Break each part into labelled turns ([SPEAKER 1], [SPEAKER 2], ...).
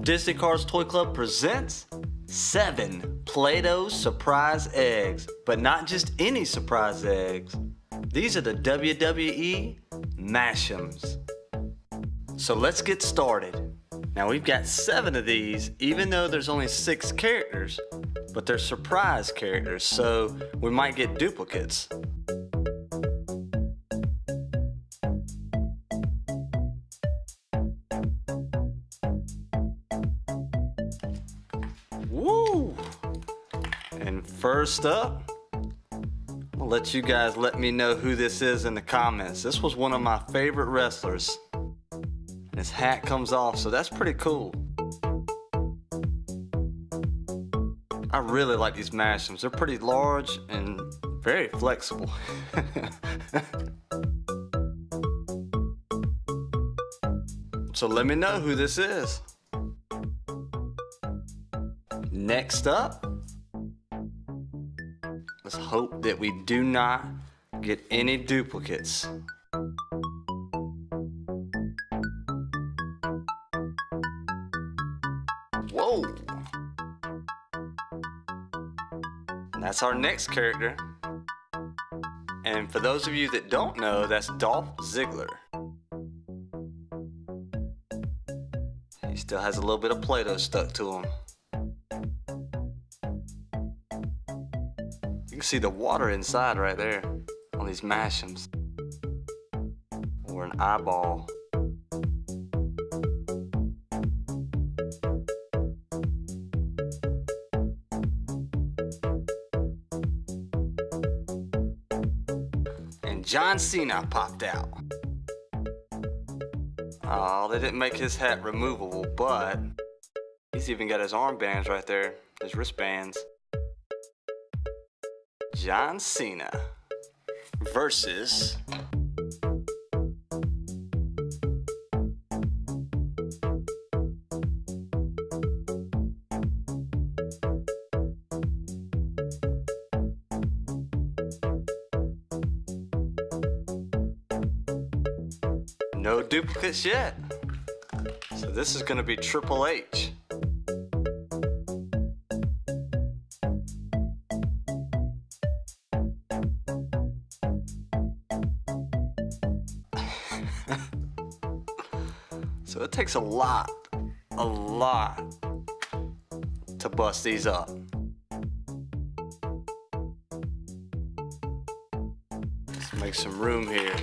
[SPEAKER 1] Disney Cars Toy Club presents 7 Play-Doh surprise eggs, but not just any surprise eggs. These are the WWE Mashems. So let's get started. Now we've got 7 of these, even though there's only 6 characters, but they're surprise characters, so we might get duplicates. Woo! And first up, I'll let you guys let me know who this is in the comments. This was one of my favorite wrestlers. His hat comes off, so that's pretty cool. I really like these Mashems. They're pretty large and very flexible. So let me know who this is. Next up, let's hope that we do not get any duplicates. Whoa! That's our next character. And for those of you that don't know, that's Dolph Ziggler. He still has a little bit of Play-Doh stuck to him. You can see the water inside right there on these Mashems. Or an eyeball. And John Cena popped out. Oh, they didn't make his hat removable, but he's even got his armbands right there, his wristbands. John Cena versus no duplicates yet. So this is going to be Triple H. So it takes a lot to bust these up. Let's make some room here.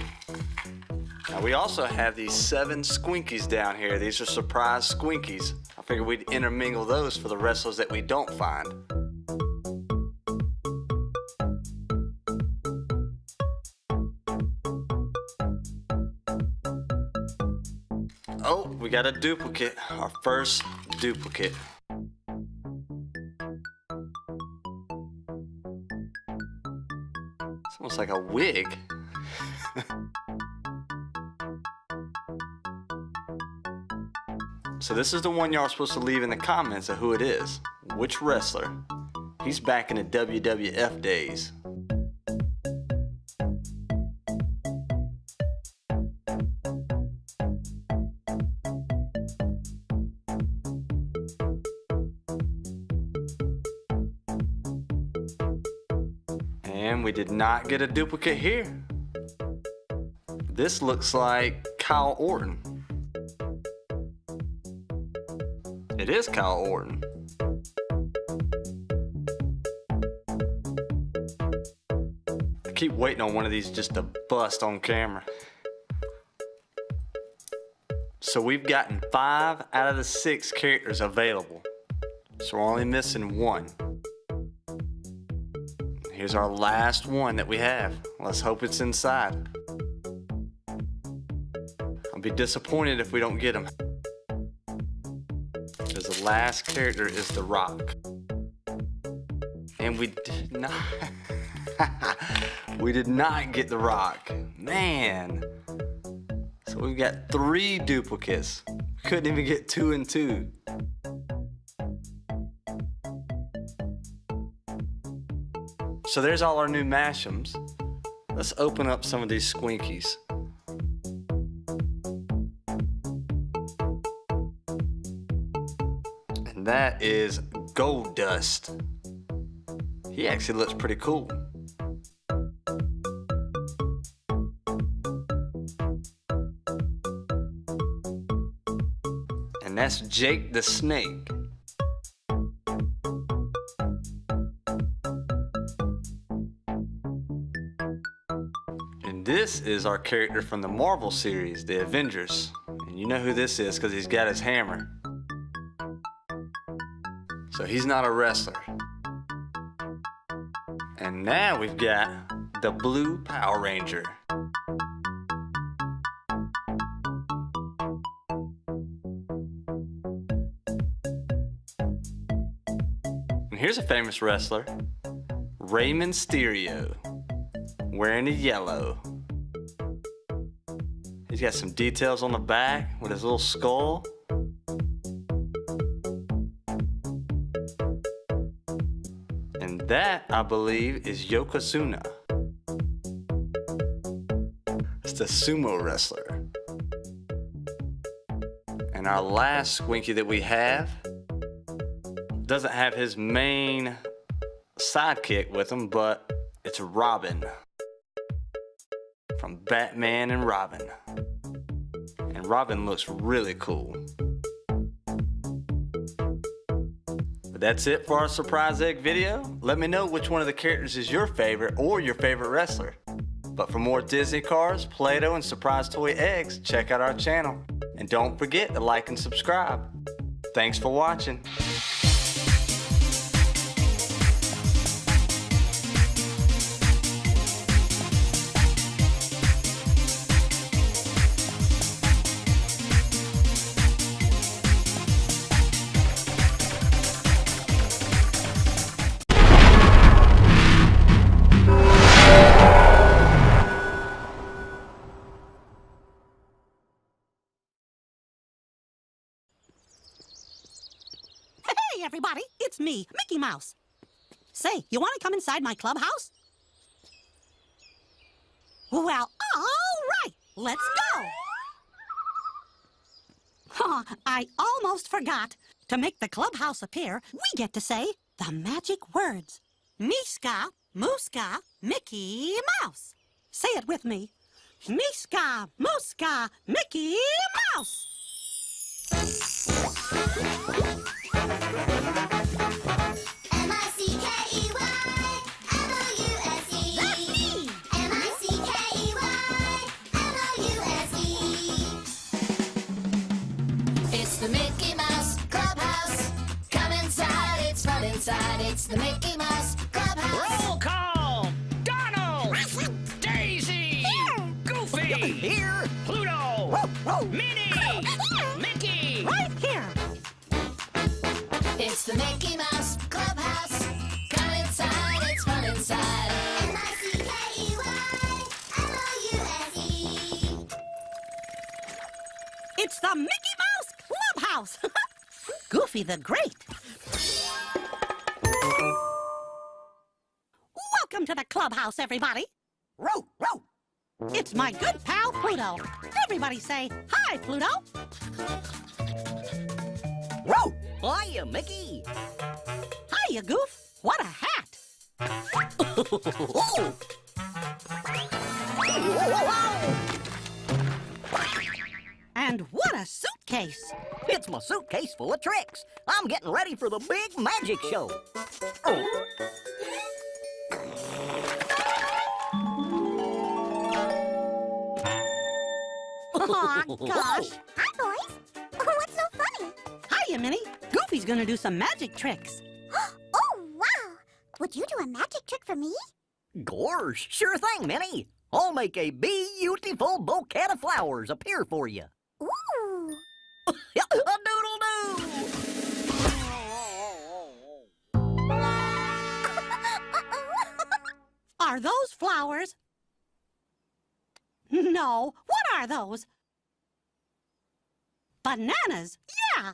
[SPEAKER 1] Now we also have these 7 Squinkies down here. These are surprise Squinkies. I figured we'd intermingle those for the wrestlers that we don't find. Oh, we got a duplicate, our first duplicate. It's almost like a wig. So this is the one y'all are supposed to leave in the comments of who it is. Which wrestler? He's back in the WWF days. And we did not get a duplicate here. This looks like Kyle Orton. It is Kyle Orton. I keep waiting on one of these just to bust on camera. So we've gotten 5 out of the 6 characters available. So we're only missing 1. Here's our last one that we have. Let's hope it's inside. I'll be disappointed if we don't get him. Because the last character is The Rock. And we did not we did not get The Rock. Man. So we've got 3 duplicates. Couldn't even get 2 and 2. So there's all our new Mashems. Let's open up some of these Squinkies. that is Gold Dust. He actually looks pretty cool. And that's Jake the Snake. And this is our character from the Marvel series, the Avengers. And you know who this is because he's got his hammer. So he's not a wrestler. And now we've got the Blue Power Ranger. And here's a famous wrestler, Rey Mysterio, wearing the yellow. He's got some details on the back with his little skull. And that, I believe, is Yokozuna. It's the sumo wrestler. And our last Squinky that we have doesn't have his main sidekick with him, but it's Robin from Batman and Robin. And Robin looks really cool. But that's it for our surprise egg video. Let me know which one of the characters is your favorite or your favorite wrestler. But for more Disney cars, Play-Doh, and surprise toy eggs, check out our channel. And don't forget to like and subscribe. Thanks for watching.
[SPEAKER 2] Hey, everybody, it's me, Mickey Mouse. Say, you want to come inside my clubhouse? Well, all right, let's go. Oh, I almost forgot. To make the clubhouse appear, we get to say the magic words. Miska, Mooska, Mickey Mouse. Say it with me. Miska, Mooska, Mickey Mouse.
[SPEAKER 3] It's the Mickey Mouse Clubhouse. Come inside, it's fun inside. It's the Mickey Mouse Clubhouse.
[SPEAKER 4] Roll call! Donald! Daisy!
[SPEAKER 2] Here!
[SPEAKER 4] Goofy!
[SPEAKER 2] Here!
[SPEAKER 4] Pluto!
[SPEAKER 2] Whoa.
[SPEAKER 4] Minnie!
[SPEAKER 2] Here!
[SPEAKER 4] Mickey!
[SPEAKER 2] Right here.
[SPEAKER 3] It's the Mickey Mouse Clubhouse. Come inside, it's fun inside. MICKEYMOUSE.
[SPEAKER 2] It's the Mickey Mouse Clubhouse. Goofy the Great. Welcome to the clubhouse, everybody. Row, row. It's my good pal, Pluto. Everybody say, hi, Pluto.
[SPEAKER 5] Whoa! Hiya, Mickey!
[SPEAKER 2] Hiya, Goof. What a hat.
[SPEAKER 5] Oh.
[SPEAKER 2] And what a suitcase.
[SPEAKER 5] It's my suitcase full of tricks. I'm getting ready for the big magic show. Oh.
[SPEAKER 2] Aw, gosh.
[SPEAKER 6] Hi, boys. What's so funny?
[SPEAKER 2] Hiya, Minnie. Goofy's gonna do some magic tricks.
[SPEAKER 6] Oh, wow. Would you do a magic trick for me?
[SPEAKER 5] Gorge, sure thing, Minnie. I'll make a beautiful bouquet of flowers appear for you.
[SPEAKER 6] Ooh.
[SPEAKER 5] A doodle-doo!
[SPEAKER 2] Are those flowers? No. What are those? Bananas. Yeah.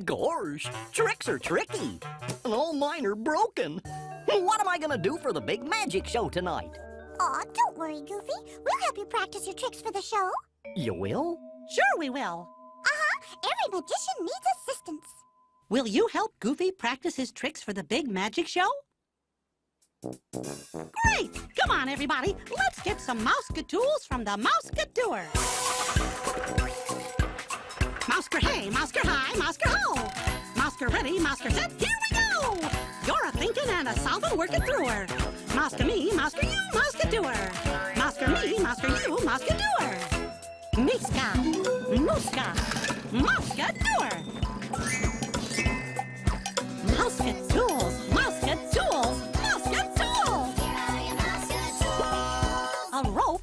[SPEAKER 5] Gorge, tricks are tricky. And all mine are broken. What am I gonna do for the big magic show tonight?
[SPEAKER 6] Aw, don't worry, Goofy. We'll help you practice your tricks for the show.
[SPEAKER 5] You will?
[SPEAKER 2] Sure we will.
[SPEAKER 6] Uh-huh. Every magician needs assistance.
[SPEAKER 2] will you help Goofy practice his tricks for the big magic show? Great! Come on, everybody. Let's get some mouse-ka-tools from the mouse-ka-doer. Mouse-ka hey, mouse-ka hi, mouse-ka ho. Mouse-ka ready, mouse-ka set, here we go! You're a thinking and a solving working through-er. Mouse-ka me, mouse-ka you, mouse-ka-doer. Mouse-ka me, mouse-ka you, mouse-ka-doer. Miska, mooska, mouse-ka-doer. Mouse-ka-tools, mouse-ka-tools, mouse-ka-tools.
[SPEAKER 3] Here are your mouse-ka-tools.
[SPEAKER 2] A rope,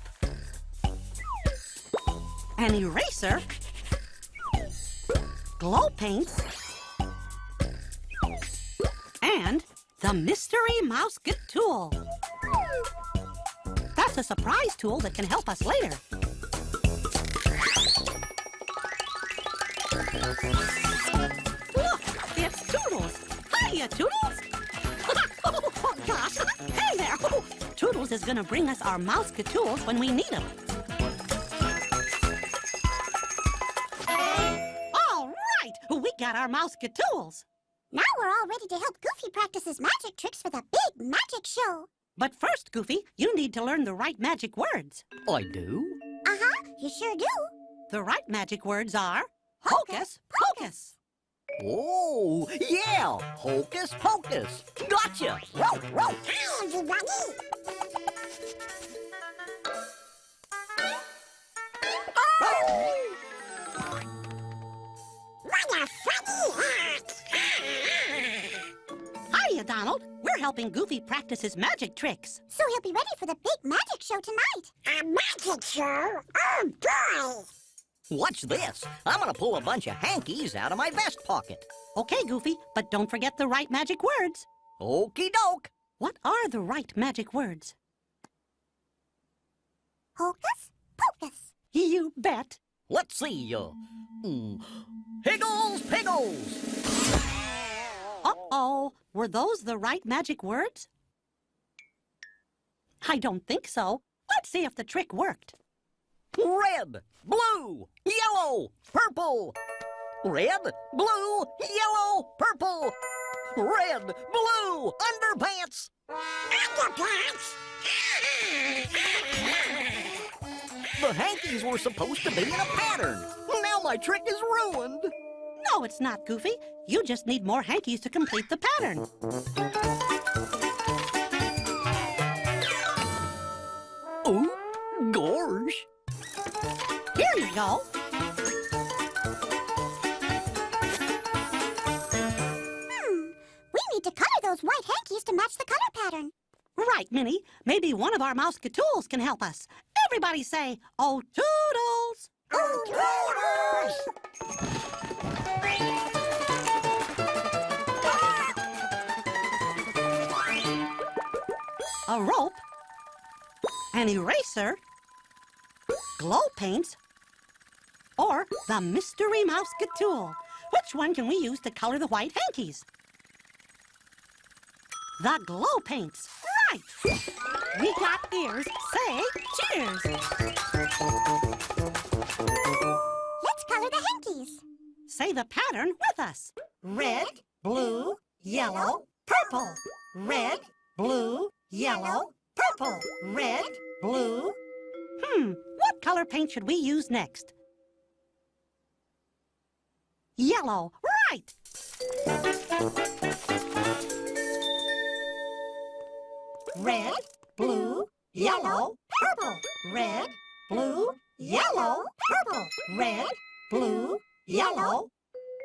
[SPEAKER 2] an eraser, glow paints, and the mystery mouse-ka-tool. That's a surprise tool that can help us later. Look, it's Toodles. Hiya, Toodles. Oh, gosh. Hey there. Toodles is going to bring us our mouse-ka-tools when we need them. All right, we got our mouse-ka-tools.
[SPEAKER 6] Now we're all ready to help Goofy practice his magic tricks for the big magic show.
[SPEAKER 2] But first, Goofy, you need to learn the right magic words.
[SPEAKER 5] I do?
[SPEAKER 6] Uh-huh, you sure do.
[SPEAKER 2] The right magic words are hocus pocus.
[SPEAKER 5] Oh, yeah! Hocus pocus! Gotcha! Row, row!
[SPEAKER 6] Hi, everybody. What a funny hat!
[SPEAKER 2] Hiya, Donald. We're helping Goofy practice his magic tricks.
[SPEAKER 6] So he'll be ready for the big magic show tonight. A magic show? Oh, boy!
[SPEAKER 5] Watch this. I'm gonna pull a bunch of hankies out of my vest pocket.
[SPEAKER 2] Okay, Goofy, but don't forget the right magic words.
[SPEAKER 5] Okie doke.
[SPEAKER 2] What are the right magic words?
[SPEAKER 6] Hocus pocus.
[SPEAKER 2] You bet.
[SPEAKER 5] Let's see. Higgles piggles.
[SPEAKER 2] Uh-oh. Were those the right magic words? I don't think so. Let's see if the trick worked.
[SPEAKER 5] Red, blue, yellow, purple. Red, blue, yellow, purple. Red, blue, underpants.
[SPEAKER 6] Underpants?
[SPEAKER 5] The hankies were supposed to be in a pattern. Now my trick is ruined.
[SPEAKER 2] No, it's not, Goofy. You just need more hankies to complete the pattern.
[SPEAKER 5] Oh, gosh.
[SPEAKER 2] Here you go.
[SPEAKER 6] We need to color those white hankies to match the color pattern.
[SPEAKER 2] Right, Minnie. Maybe one of our mouse-ka-tools can help us. Everybody say, oh, Toodles!
[SPEAKER 6] Oh,
[SPEAKER 2] A rope, an eraser, glow paints, or the mystery mouse-ka-tool. Which one can we use to color the white hankies? The glow paints. Right. We got ears. Say cheers.
[SPEAKER 6] let's color the hankies.
[SPEAKER 2] Say the pattern with us. Red, blue, yellow, purple. Red, blue, yellow, purple. Red, blue. What color paint should we use next? Yellow. Right. Red, blue, yellow, purple. Red, blue, yellow, purple. Red, blue, yellow.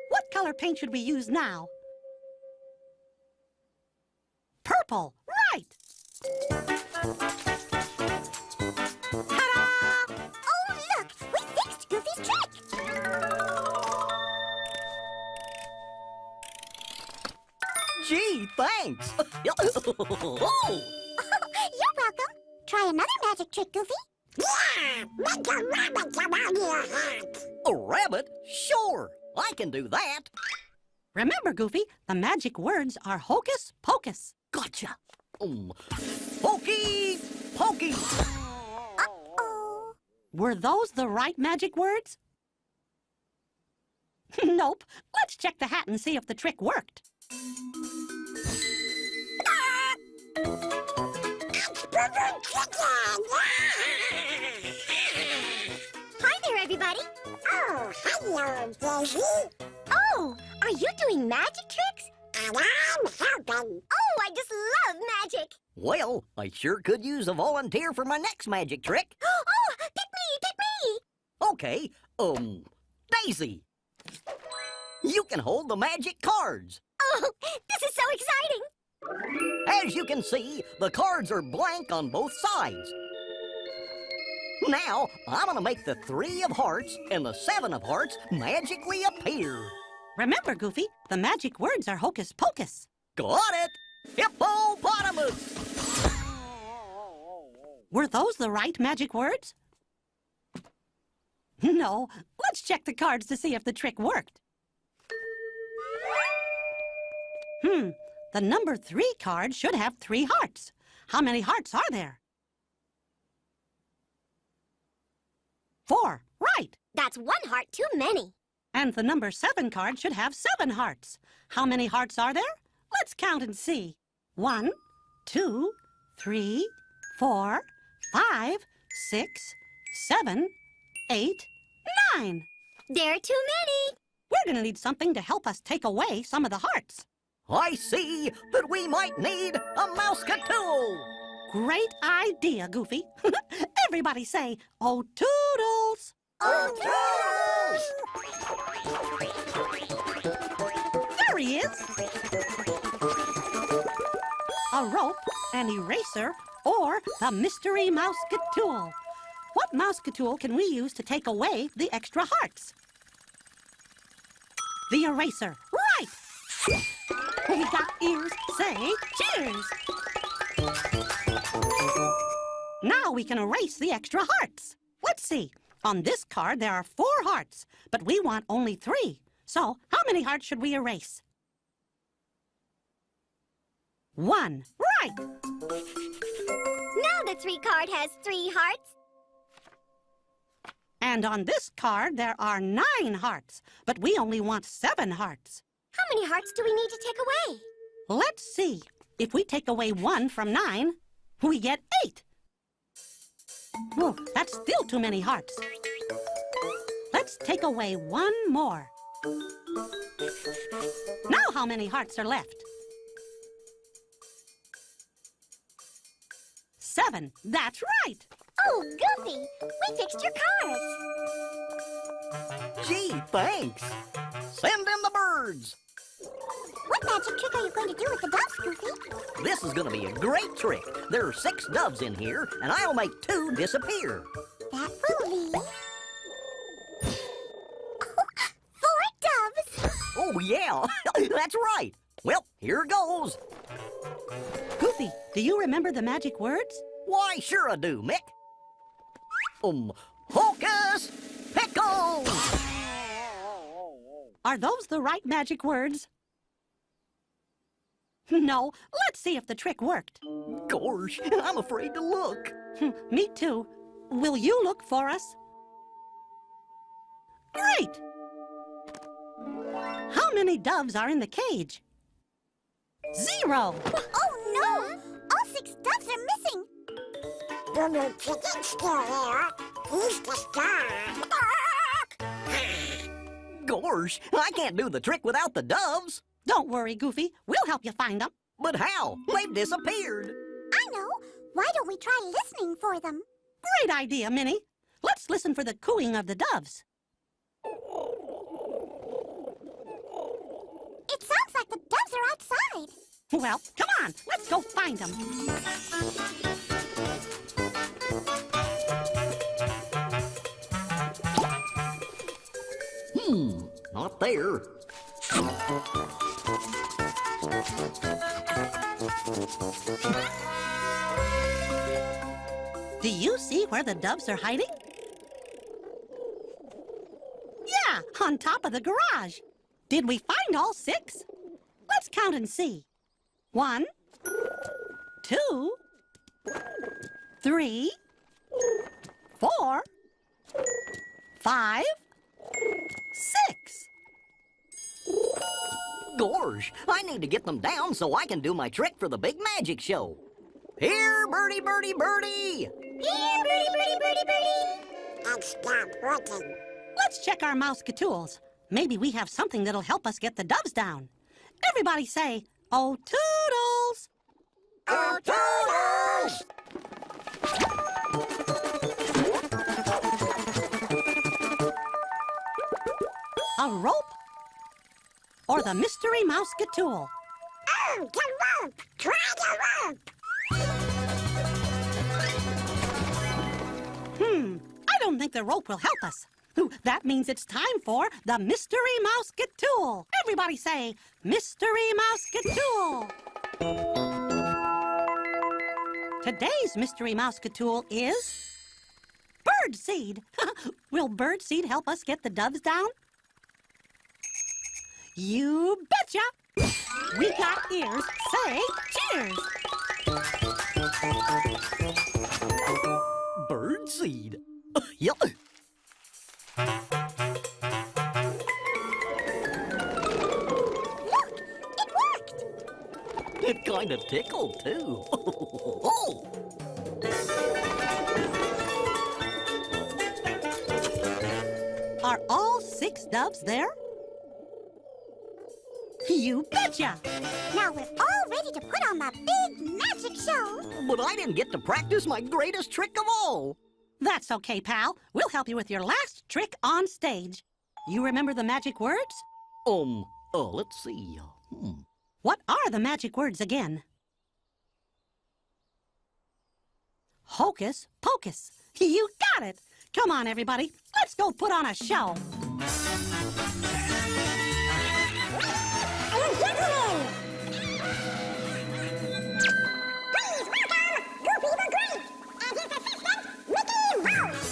[SPEAKER 2] What color paint should we use now? Purple. Right. Ta-da!
[SPEAKER 6] Oh, look! We fixed Goofy's trick!
[SPEAKER 5] Gee, thanks. Oh,
[SPEAKER 6] You're welcome. Try another magic trick, Goofy. Yeah! Make a rabbit come out of your hat!
[SPEAKER 5] a rabbit? Sure, I can do that.
[SPEAKER 2] Remember, Goofy, the magic words are hocus pocus.
[SPEAKER 5] Gotcha. Hokey pokey.
[SPEAKER 6] Uh-oh.
[SPEAKER 2] Were those the right magic words? Nope. Let's check the hat and see if the trick worked.
[SPEAKER 6] Hi there, everybody. Oh, hello, Daisy. Oh, are you doing magic tricks? And I'm helping. Oh, I just love magic.
[SPEAKER 5] Well, I sure could use a volunteer for my next magic trick.
[SPEAKER 6] Oh, pick me, pick me.
[SPEAKER 5] Okay, Daisy. You can hold the magic cards.
[SPEAKER 6] Oh, this is so exciting.
[SPEAKER 5] As you can see, the cards are blank on both sides. Now, I'm gonna make the 3 of hearts and the 7 of hearts magically appear.
[SPEAKER 2] Remember, Goofy, the magic words are hocus pocus.
[SPEAKER 5] Got it! Hippopotamus!
[SPEAKER 2] Were those the right magic words? No. Let's check the cards to see if the trick worked. The number 3 card should have 3 hearts. How many hearts are there? 4. Right.
[SPEAKER 6] That's 1 heart too many.
[SPEAKER 2] And the number 7 card should have 7 hearts. How many hearts are there? Let's count and see. 1, 2, 3, 4, 5, 6, 7, 8, 9.
[SPEAKER 6] There are too many.
[SPEAKER 2] We're going to need something to help us take away some of the hearts.
[SPEAKER 5] I see that we might need a mousecatool.
[SPEAKER 2] Great idea, Goofy. Everybody say, "Oh, toodles!"
[SPEAKER 6] Oh,
[SPEAKER 2] There he is. A rope, an eraser, or the mystery mousecatool. What mousecatool can we use to take away the extra hearts? The eraser. Right! We got ears. Say cheers! Now we can erase the extra hearts. Let's see. On this card, there are 4 hearts, but we want only 3. So, how many hearts should we erase? 1. Right!
[SPEAKER 6] now the 3 card has 3 hearts.
[SPEAKER 2] And on this card, there are 9 hearts, but we only want 7 hearts.
[SPEAKER 6] How many hearts do we need to take away?
[SPEAKER 2] Let's see. If we take away 1 from 9, we get 8. Whoa, that's still too many hearts. Let's take away 1 more. Now how many hearts are left? 7. That's right.
[SPEAKER 6] Oh, Goofy, we fixed your cards.
[SPEAKER 5] Gee, thanks. Send in the birds.
[SPEAKER 6] What magic trick are you going to do with the doves, Goofy?
[SPEAKER 5] This is going to be a great trick. There are 6 doves in here, and I'll make 2 disappear.
[SPEAKER 6] That will leave 4 doves.
[SPEAKER 5] Oh, yeah, that's right. Well, here goes.
[SPEAKER 2] Goofy, do you remember the magic words?
[SPEAKER 5] Why, sure I do, Mick. Hocus pickles!
[SPEAKER 2] Are those the right magic words? No. Let's see if the trick worked.
[SPEAKER 5] Gosh, I'm afraid to look.
[SPEAKER 2] Me too. Will you look for us? Great! How many doves are in the cage? 0!
[SPEAKER 6] Oh, no! All 6 doves are missing. Boo-boo Chicken's still there. He's the star.
[SPEAKER 5] Gosh, I can't do the trick without the doves.
[SPEAKER 2] Don't worry, Goofy. We'll help you find them.
[SPEAKER 5] But how? They've disappeared.
[SPEAKER 6] I know. Why don't we try listening for them?
[SPEAKER 2] Great idea, Minnie. Let's listen for the cooing of the doves.
[SPEAKER 6] It sounds like the doves are outside.
[SPEAKER 2] Well, come on. Let's go find them.
[SPEAKER 5] Not there.
[SPEAKER 2] Do you see where the doves are hiding? Yeah, on top of the garage. Did we find all 6? Let's count and see. 1, 2, 3, 4, 5, 6.
[SPEAKER 5] Gosh, I need to get them down so I can do my trick for the big magic show. Here, birdie, birdie, birdie!
[SPEAKER 6] Here, birdie, birdie, birdie, birdie. And stop working.
[SPEAKER 2] Let's check our mouse-catools. Maybe we have something that'll help us get the doves down. Everybody say, "Oh, toodles!"
[SPEAKER 6] Oh, toodles!
[SPEAKER 2] A rope or the mystery mouse-catool?
[SPEAKER 6] Oh, the rope! Try the rope!
[SPEAKER 2] I don't think the rope will help us. Ooh, that means it's time for the mystery mouse-catool. Everybody say, "Mystery mouse-catool." Today's mystery mouse-catool is birdseed. Will birdseed help us get the doves down? You betcha! We got ears. Say cheers!
[SPEAKER 5] Birdseed. Yup.
[SPEAKER 6] Look! It worked!
[SPEAKER 5] It kind of tickled, too. Oh!
[SPEAKER 2] Are all 6 doves there? You betcha!
[SPEAKER 6] Now we're all ready to put on the big magic show.
[SPEAKER 5] But I didn't get to practice my greatest trick of all.
[SPEAKER 2] That's okay, pal. We'll help you with your last trick on stage. You remember the magic words?
[SPEAKER 5] Let's see.
[SPEAKER 2] What are the magic words again? Hocus pocus. You got it! Come on, everybody. Let's go put on a show.
[SPEAKER 6] Please welcome Goofy the Great and his assistant, Mickey Mouse.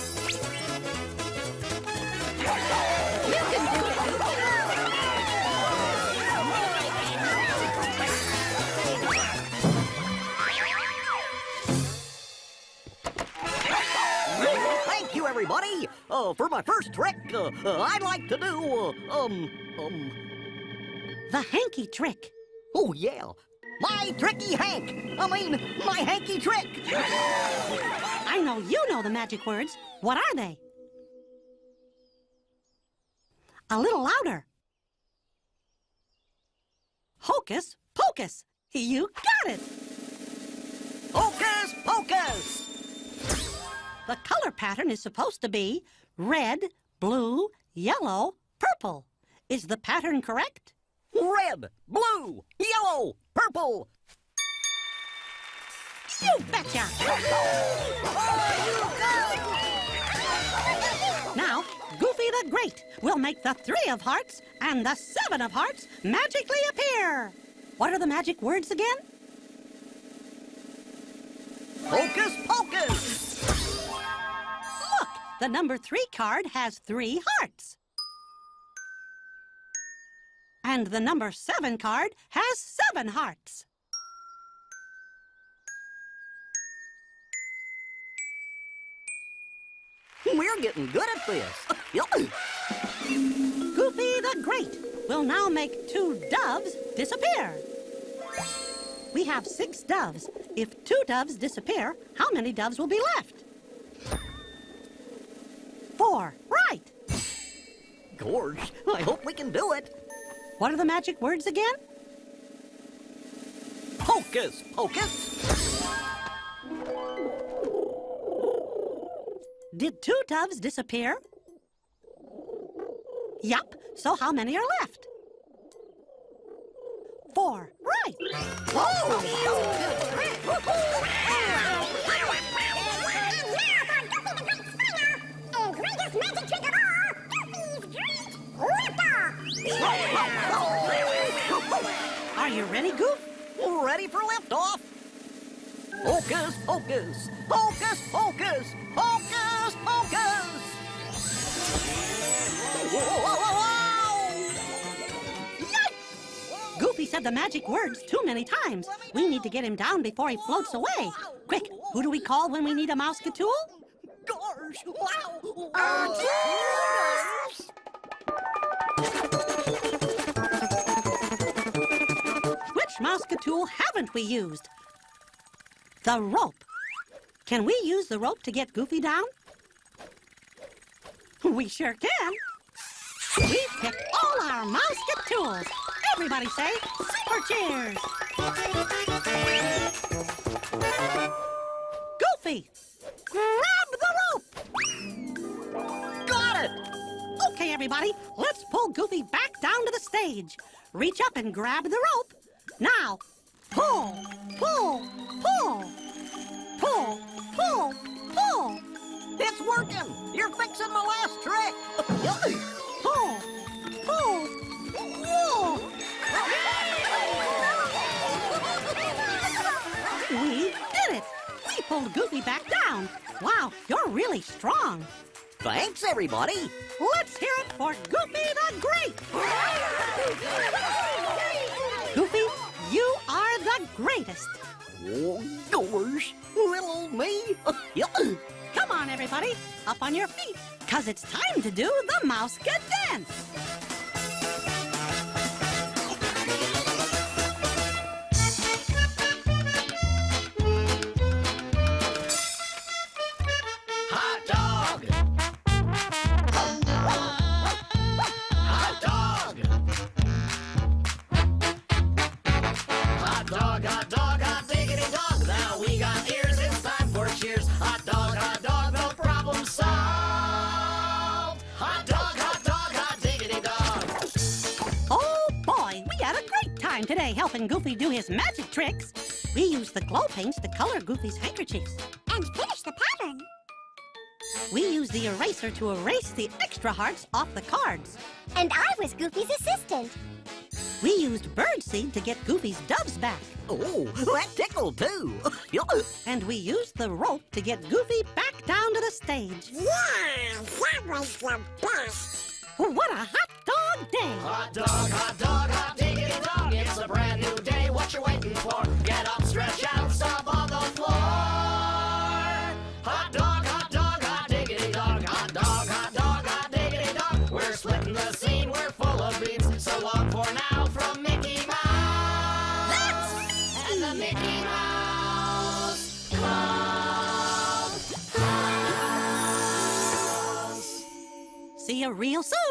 [SPEAKER 5] Thank you, everybody. For my first trick, I'd like to do,
[SPEAKER 2] The hanky trick.
[SPEAKER 5] oh, yeah. My tricky Hank. My hanky trick.
[SPEAKER 2] I know you know the magic words. What are they? A little louder. Hocus pocus. You got it.
[SPEAKER 5] Hocus pocus.
[SPEAKER 2] The color pattern is supposed to be red, blue, yellow, purple. Is the pattern correct?
[SPEAKER 5] Red, blue, yellow, purple.
[SPEAKER 2] You betcha! Now, Goofy the Great will make the 3 of hearts and the 7 of hearts magically appear. What are the magic words again?
[SPEAKER 5] Hocus pocus.
[SPEAKER 2] Look, the number 3 card has 3 hearts. And the number 7 card has 7 hearts.
[SPEAKER 5] We're getting good at this.
[SPEAKER 2] Goofy the Great will now make 2 doves disappear. We have 6 doves. If 2 doves disappear, how many doves will be left? 4. Right.
[SPEAKER 5] Gorge, I hope we can do it.
[SPEAKER 2] What are the magic words again?
[SPEAKER 5] Hocus pocus.
[SPEAKER 2] Did 2 doves disappear? Yup. So how many are left? 4. Right.
[SPEAKER 6] And greatest magic trick of all, Goofy's great liftoff!
[SPEAKER 2] Are you ready, Goof?
[SPEAKER 5] Ready for liftoff? Hocus pocus. Hocus pocus. Hocus pocus.
[SPEAKER 2] Yikes! Goofy said the magic words too many times. We need to get him down before he floats away. Quick, who do we call when we need a mouse-catool?
[SPEAKER 5] Gosh, wow.
[SPEAKER 2] Mouska tool haven't we used? The rope. Can we use the rope to get Goofy down? We sure can. We've picked all our Mouska tools. Everybody say, super cheers. Goofy, grab the rope.
[SPEAKER 5] Got it!
[SPEAKER 2] Okay, everybody, let's pull Goofy back down to the stage. Reach up and grab the rope. Now, pull, pull, pull. Pull, pull, pull.
[SPEAKER 5] It's working! You're fixing my last trick!
[SPEAKER 2] Pull, pull, pull. We did it. We pulled Goofy back down. Wow, you're really strong.
[SPEAKER 5] Thanks, everybody!
[SPEAKER 2] Let's hear it for Goofy the Great. Goofy, you are the greatest.
[SPEAKER 5] Oh, gosh! Little me!
[SPEAKER 2] Come on, everybody, up on your feet, 'cause it's time to do the Mouska dance.
[SPEAKER 4] Hot dog! Hot dog! Hot dog, hot dog, hot diggity dog. Now we got ears, it's time for cheers. Hot dog, no problem solved. Hot dog, hot diggity dog.
[SPEAKER 2] Oh, boy, we had a great time today helping Goofy do his magic tricks. We used the glow paints to color Goofy's handkerchiefs.
[SPEAKER 6] And finish the pattern.
[SPEAKER 2] We used the eraser to erase the extra hearts off the cards.
[SPEAKER 6] And I was Goofy's assistant.
[SPEAKER 2] We used birdseed to get Goofy's doves back.
[SPEAKER 5] Oh, that tickled too!
[SPEAKER 2] And we used the rope to get Goofy back down to the stage.
[SPEAKER 6] Yeah, that was the best.
[SPEAKER 2] What a hot dog day!
[SPEAKER 4] Hot dog, diggity dog. It's a brand new day. What you waiting for? Get up, stretch out, stop on the floor. Hot dog, diggity dog. Hot dog, diggity dog. We're splitting the scene. We're full of beans. So long for now from Mickey Mouse. And the Mickey Mouse Club.
[SPEAKER 2] See you real soon!